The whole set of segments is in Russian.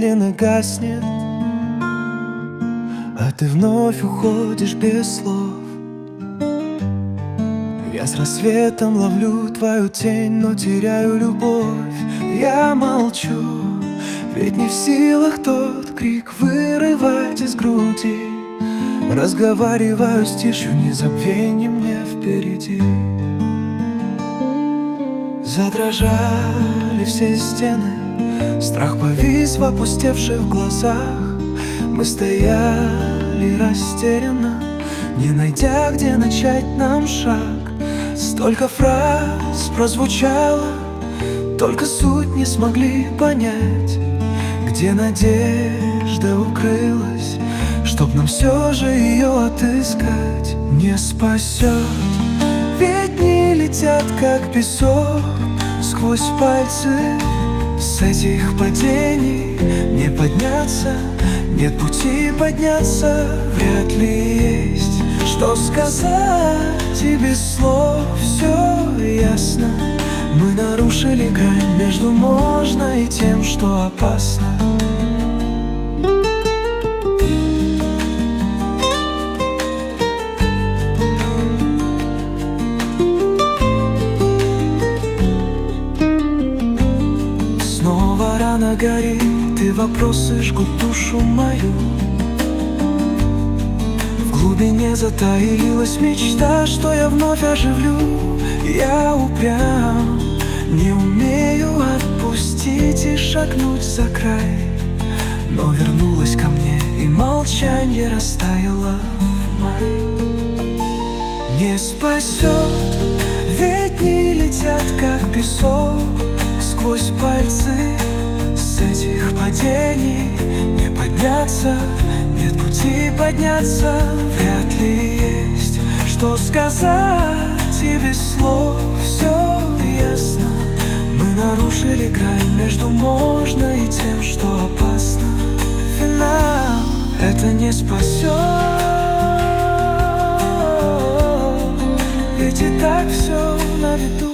медленно гаснет, а ты вновь уходишь без слов. Я с рассветом ловлю твою тень, но теряю любовь. Я молчу, ведь не в силах тот крик вырывать из груди. Разговариваю с тишью, незабвенье мне впереди. Задрожали все стены, страх повис в опустевших глазах. Мы стояли растерянно, не найдя, где начать нам шаг. Столько фраз прозвучало, только суть не смогли понять, где надежда укрылась, чтоб нам все же ее отыскать. Не спасет, ведь дни летят как песок сквозь пальцы. С этих падений не подняться, нет пути подняться. Вряд ли есть что сказать, и без слов все ясно. Мы нарушили грань между можно и тем, что опасно. Снова рана горит, и вопросы жгут душу мою. В глубине затаилась мечта, что я вновь оживлю. Я упрям, не умею отпустить и шагнуть за край, но вернулась ко мне, и молчанье растаяло в май. Не спасет, ведь дни летят как песок сквозь пальцы. С этих падений не подняться, нет пути подняться. Вряд ли есть что сказать, и без слов все ясно. Мы нарушили грань между можно и тем, что опасно. Финал это не спасет, ведь и так все на виду.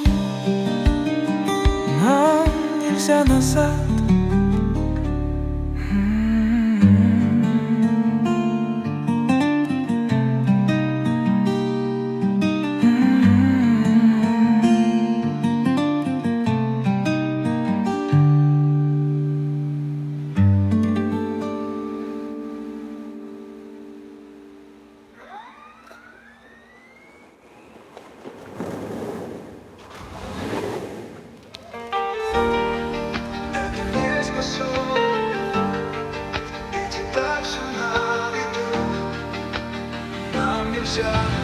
Нам нельзя назад. Нельзя